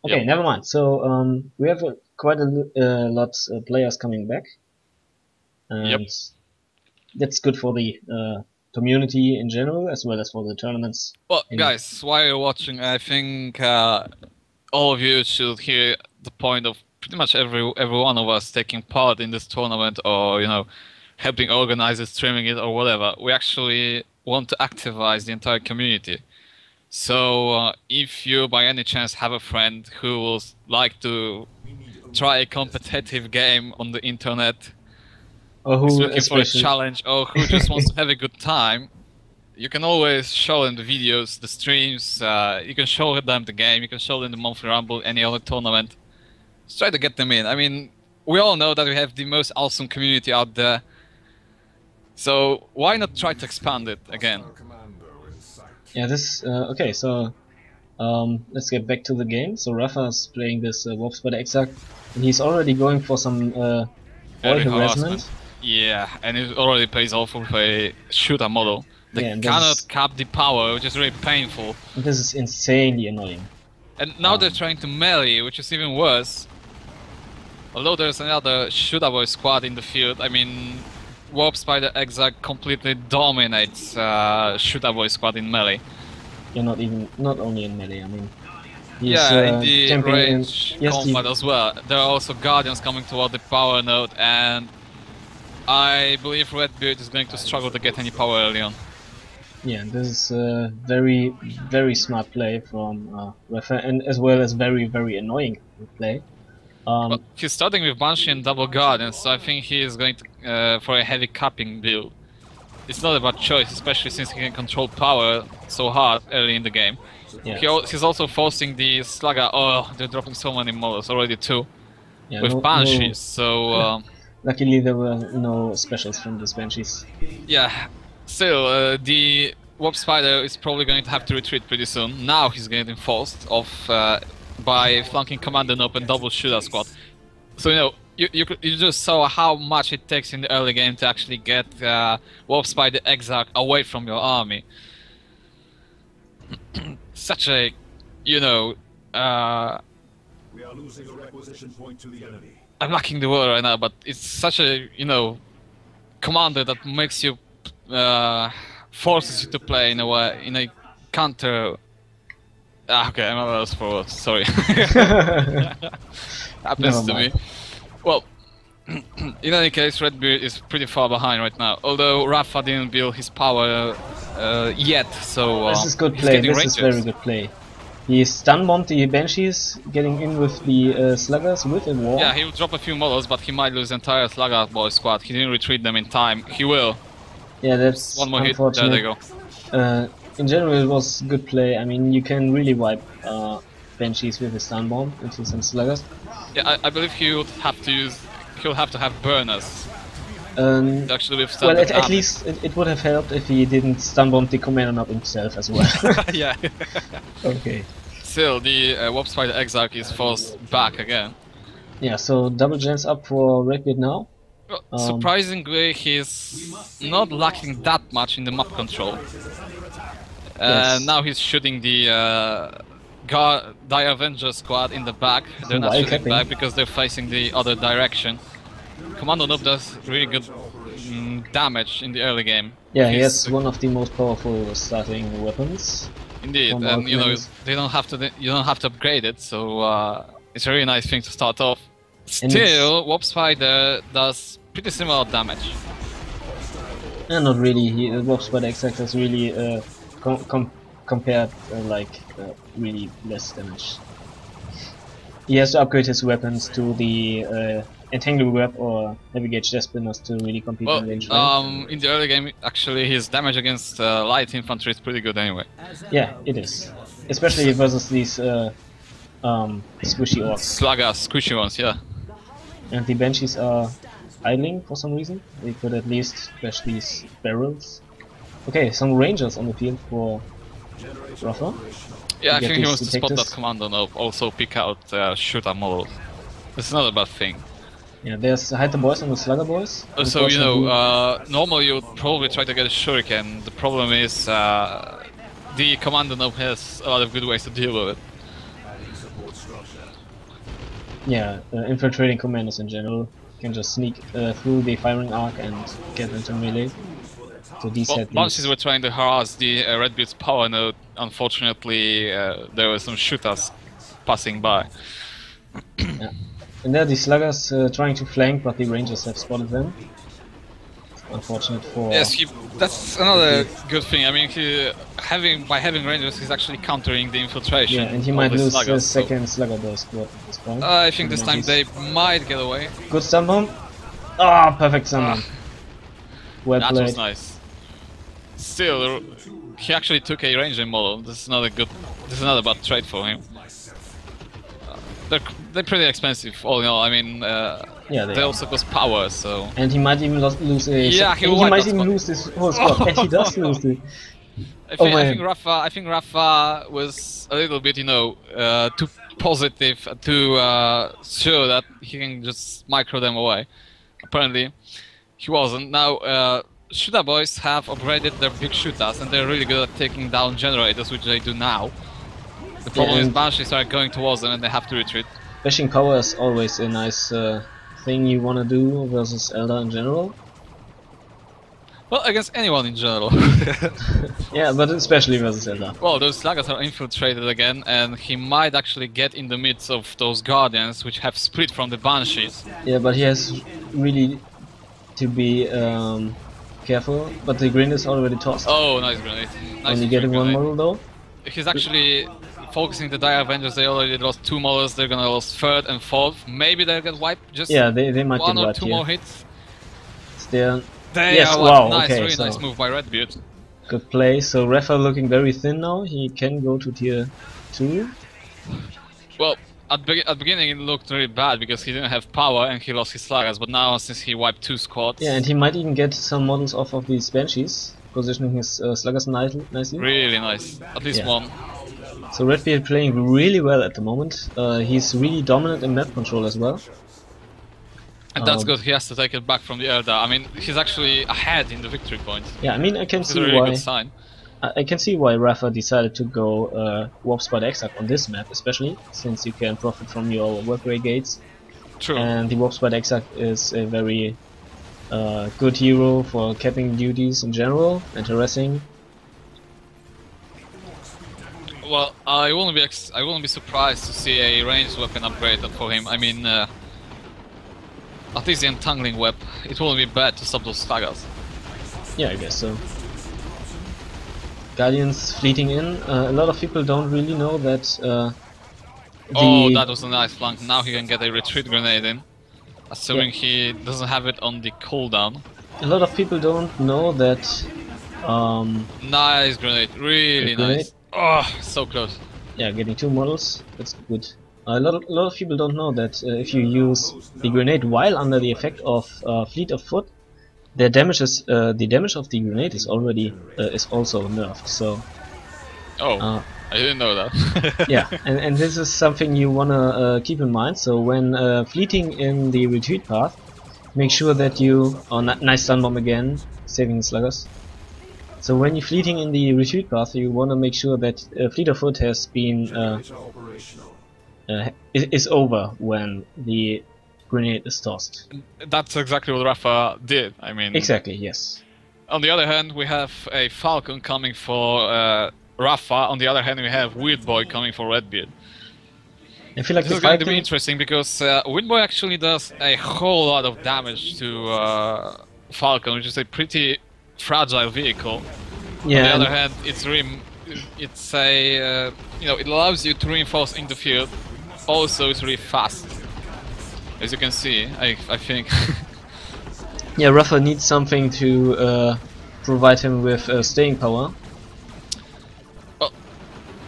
Okay, Yep. never mind. So we have quite a lot players coming back, Yep. and that's good for the community in general as well as for the tournaments. Well, guys, while you're watching, I think all of you should hear the point of pretty much every one of us taking part in this tournament, or helping organize it, streaming it, or whatever. We actually want to activize the entire community. So if you by any chance have a friend who would like to try a competitive game on the internet, Or is who looking for a challenge, or who just wants to have a good time, you can always show them the videos, the streams, you can show them the game, you can show them the monthly rumble, any other tournament. Just try to get them in. I mean, we all know that we have the most awesome community out there, so why not try to expand it again? Yeah, this okay. So let's get back to the game. So Raffa is playing this Warp Spider Exarch, and he's already going for some boy harassment. Yeah, and it already pays off with a shooter model. They cannot cap the power, which is really painful. This is insanely annoying. And now they're trying to melee, which is even worse. Although there's another shooter boy squad in the field, I mean, Warp Spider Exarch completely dominates shooter boy squad in melee. Yeah, not only in melee. I mean, in the range combat as well. There are also guardians coming toward the power node, and I believe Redbeard is going to struggle to get any power early on. Yeah, this is a very, very smart play from Raffa, and as well as very, very annoying play. Well, he's starting with Banshee and double Guardians, so I think he is going to for a heavy capping build. It's not about choice, especially since he can control power so hard early in the game. Yeah. He's also forcing the Slugger. Oh, they're dropping so many models, already 2. Yeah, with Banshees, so... Luckily there were no specials from these Banshees. Yeah, still, the Warp Spider is probably going to have to retreat pretty soon. Now he's getting forced off by flanking Kommando Nob and double shooter squad. So you just saw how much it takes in the early game to actually get Warp Spider Exarch away from your army. Such a, we are losing a requisition point to the enemy. I'm lacking the word right now, but it's such a, commander that makes you, forces you to play in a way, in a counter. Okay, I'm not else for words, sorry. Happens to me. Well, in any case, Redbeard is pretty far behind right now. Although Raffa didn't build his power yet, so this is good play. This is very good play. He stun bombed the Banshees, getting in with the Sluggers with a wall. Yeah, he'll drop a few models, but he might lose the entire Slugger boy squad. He didn't retreat them in time. He will. Yeah, that's one more hit. There they go. In general, it was good play. I mean, you can really wipe Banshees with a stun bomb into some Sluggers. Yeah, I believe he would have to use. He'll have to have burners. Actually, with well, at least it would have helped if he didn't stun bomb the Kommando Nob himself as well. Yeah. Okay. Still, the Warp Spider Exarch is forced back again. Yeah, so double gens up for Redbeard now. Well, surprisingly, he's not lacking that much in the map control. Yes. Now he's shooting the Die Avenger squad in the back. They're not shooting back because they're facing the other direction. Kommando Nob does really good damage in the early game. Yeah, he has one of the most powerful starting weapons. Indeed, and they don't have to. You don't have to upgrade it, so it's a really nice thing to start off. Still, Warp Spider does pretty similar damage. Not really. Warp Spider Exarch does really compared really less damage. He has to upgrade his weapons to the Entangle Web or Heavy Gauge Death Spinners to really compete in range. In the early game, actually, his damage against light infantry is pretty good anyway. Yeah, it is. Especially versus these squishy orcs. Slugger, squishy ones, yeah. And the Banshees are idling for some reason. They could at least crash these barrels. Okay, some Rangers on the field for Raffa. Yeah, I think he wants to spot that Kommando Nob, also pick out shooter models. It's not a bad thing. Yeah, there's Hide the Boys and the Slugger Boys. So, normally you would probably try to get a Shuriken. The problem is the Kommando Nob has a lot of good ways to deal with it. Yeah, infiltrating commanders in general can just sneak through the firing arc and get into melee. So these Well, had Banshees were trying to harass the Redbeard's power node. Unfortunately, there were some shooters passing by. Yeah. And there the sluggers trying to flank, but the rangers have spotted them. Unfortunate for... Yes, that's another good thing. I mean, by having rangers, he's actually countering the infiltration. Yeah, and he might lose sluggers, his second slugger burst squad at this point. I think this time they might get away. Good stun bomb. Ah, perfect stun bomb. Well that played. was nice. Still, he actually took a ranger model. This is another bad trade for him. They're pretty expensive, all in all. I mean, yeah, they also cost power, so. And he might even lose a. Yeah, he might even lose this whole squad, and he does lose it. I think Raffa was a little bit, too positive to show that he can just micro them away. Apparently, he wasn't. Now, shooter boys have upgraded their big shooters, and they're really good at taking down generators, which they do now. The problem is Banshees are going towards them, and they have to retreat. Bashing power is always a nice thing you want to do versus Elder in general. Well, against anyone in general. Yeah, but especially versus Elder. Well, those sluggers are infiltrated again, and he might actually get in the midst of those guardians, which have split from the Banshees. Yeah, but he has really to be careful. But the grenade is already tossed. Oh, nice grenade. Nice. Only getting one model though. He's actually focusing the Dire Avengers. They already lost 2 models. They're gonna lose 3rd and 4th. Maybe they'll get wiped. Just yeah, they might one get or wiped 2 here. more hits. Yes, wow, nice, okay, really so nice move by Redbeard. good play. So Raffa looking very thin now. He can go to tier 2. Well, at beginning it looked really bad because he didn't have power and he lost his sluggers. But now, since he wiped 2 squads, yeah, and he might even get some models off of these Banshees, positioning his sluggers nicely. Really nice. At least one. So Redbeard playing really well at the moment. He's really dominant in map control as well. And that's good. He has to take it back from the Elder. I mean, he's actually ahead in the victory point. Yeah, I mean, I can It's see a really why. good sign. I can see why Raffa decided to go Warp Spider Exarch on this map, especially since you can profit from your workway gates. True. And the Warp Spider Exarch is a very good hero for capping duties in general and harassing. Well, I wouldn't be surprised to see a ranged weapon upgrade for him. I mean, at least the entangling web. It wouldn't be bad to stop those sluggers. Yeah, I guess so. Guardians fleeting in. A lot of people don't really know that. Oh, that was a nice flank. Now he can get a retreat grenade in, assuming he doesn't have it on the cooldown. A lot of people don't know that. Nice grenade, really nice. Oh, so close. Yeah, getting 2 models. That's good. A lot of people don't know that if you use the grenade while under the effect of Fleet of Foot, the damage of the grenade is also nerfed. So. Oh, I didn't know that. Yeah, and this is something you wanna keep in mind. So when fleeting in the retreat path, make sure that you. Oh, nice stun bomb again, saving the sluggers. So when you're fleeting in the retreat path, you want to make sure that Fleet of Foot has been is over when the grenade is tossed. That's exactly what Raffa did. I mean, exactly, yes. On the other hand, we have a Falcon coming for Raffa. On the other hand, we have Weird Boy coming for Redbeard. I feel like this is going to be interesting because Weird Boy actually does a whole lot of damage to Falcon, which is a pretty fragile vehicle. Yeah. On the other hand, it allows you to reinforce in the field. Also, it's really fast, as you can see. I think. Yeah, Raffa needs something to provide him with staying power. Well,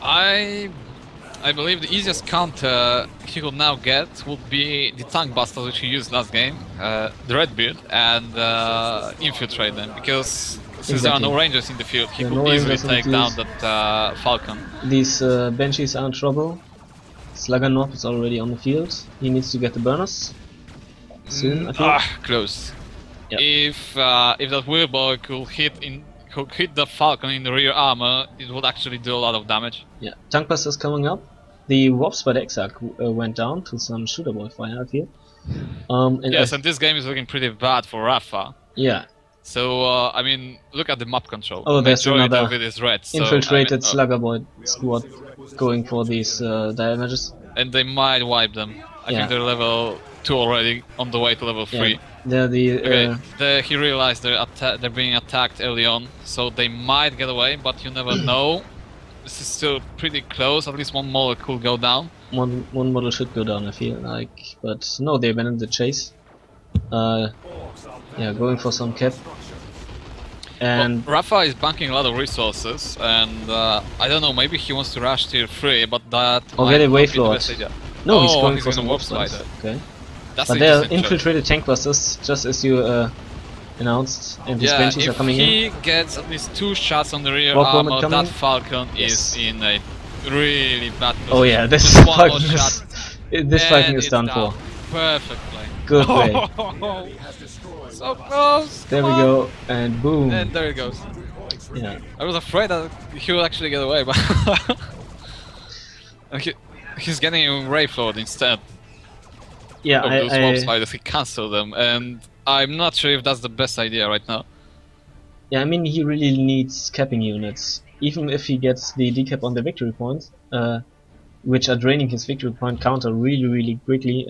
I believe the easiest counter he could now get would be the tank buster which he used last game, the Redbeard, and infiltrate them, because since there are no rangers in the field, he could easily take down that Falcon. These Banshees are in trouble. Slugger Nob is already on the field. He needs to get the burners soon, I think. Close. Yep. If that Wheelboy could hit the Falcon in the rear armor, it would actually do a lot of damage. Yeah, tank buster is coming up. the Wops by the Exarch went down to some shooter boy fire, I feel. And Yes, and this game is looking pretty bad for Raffa. yeah. So, I mean, look at the map control. Oh, there's Majority another of it is red. So, infiltrated I mean, slugger boy squad going for these damages. and they might wipe them. I think they're level 2 already, on the way to level 3. Yeah. They're the He realized they're being attacked early on, so they might get away, but you never know. This is still pretty close. At least one model could go down. one model should go down, I feel like, but no, they abandoned the chase. Yeah, going for some cap. And well, Raffa is banking a lot of resources, and I don't know, maybe he wants to rush tier 3, but that get a might wave not be the lord. best idea. No, he's going he's for gonna some warp warp slider. Okay. That's But there are interesting choice. infiltrated tank busters, just as you announced, and these Banshees are coming if in. he gets at least 2 shots on the rear Rock armor, Woman that coming. Falcon Yes. is in a really bad position. Oh yeah, this Just one more Falcon shot, this Falcon and is it's done down. for. Perfect play. Good play. So close! There we come on. go, and boom. And there it goes. Yeah. I was afraid that he would actually get away, but and he's getting a Ray Flood instead Yeah, of those warp spiders. He cancelled them, and I'm not sure if that's the best idea right now. yeah, I mean, he really needs capping units. Even if he gets the decap on the victory point, which are draining his victory point counter really quickly,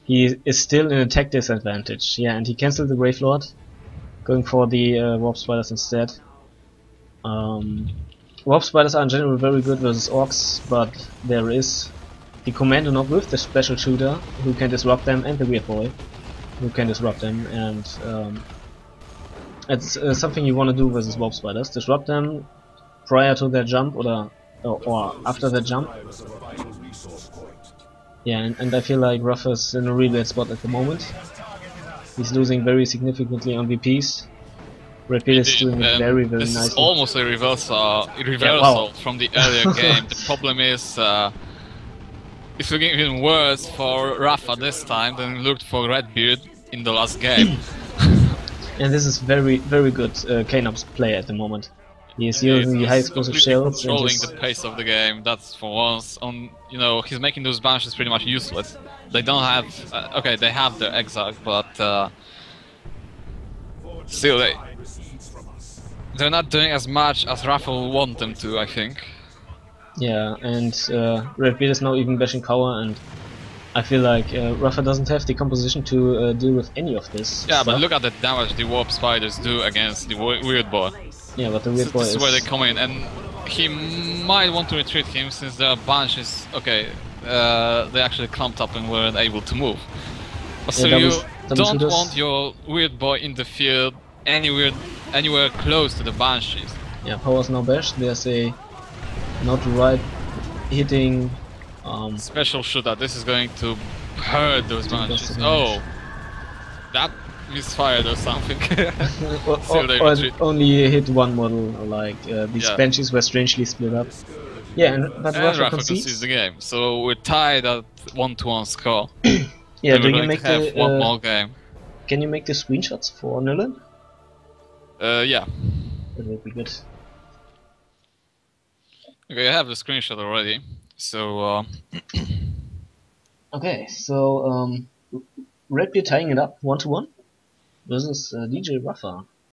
he is still in attack disadvantage. Yeah, and he cancelled the Grave Lord, going for the Warp Spiders instead. Warp Spiders are in general very good versus Orcs, but there is the Kommando Nob with the special shooter who can disrupt them, and the Weird Boy who can disrupt them, and it's something you want to do versus Warp Spiders. Disrupt them prior to their jump or after their jump. Yeah, and I feel like Raffa's in a really bad spot at the moment. He's losing very significantly on VPs. Repeat is doing it very this nicely. is almost a reversal wow. from the earlier game. The problem is it's looking even worse for Raffa this time than it looked for Redbeard in the last game. And this is very good Knob's play at the moment. He is using the high explosive shells and controlling just the pace of the game. That's for once. He's making those Banshees pretty much useless. They don't have okay, they have their Exarch, but still they're not doing as much as Raffa will want them to, I think. yeah, and Redbeard is now even bashing Cower, and I feel like Raffa doesn't have the composition to deal with any of this. Yeah, stuff. but look at the damage the Warp Spiders do against the Weird Boy. Yeah, but the Weird Boy This is is where they come in, and he might want to retreat him since the Banshees. Okay, they actually clumped up and weren't able to move. So you don't want your Weird Boy in the field anywhere close to the Banshees. Yeah, Power's now bashed. There's a not right hitting Special shooter. This is going to hurt those Banshees. Oh, that misfired or something. or only hit one model, like these Banshees were strangely split up. Yeah, but Raffa concedes the game, so we're tied at 1-1 score. Yeah, do you make have one more game? Can you make the screenshots for Nolan? Yeah. That would be good. Okay, I have the screenshot already. So okay, so Redbeard tying it up 1-1 versus DJ Raffa.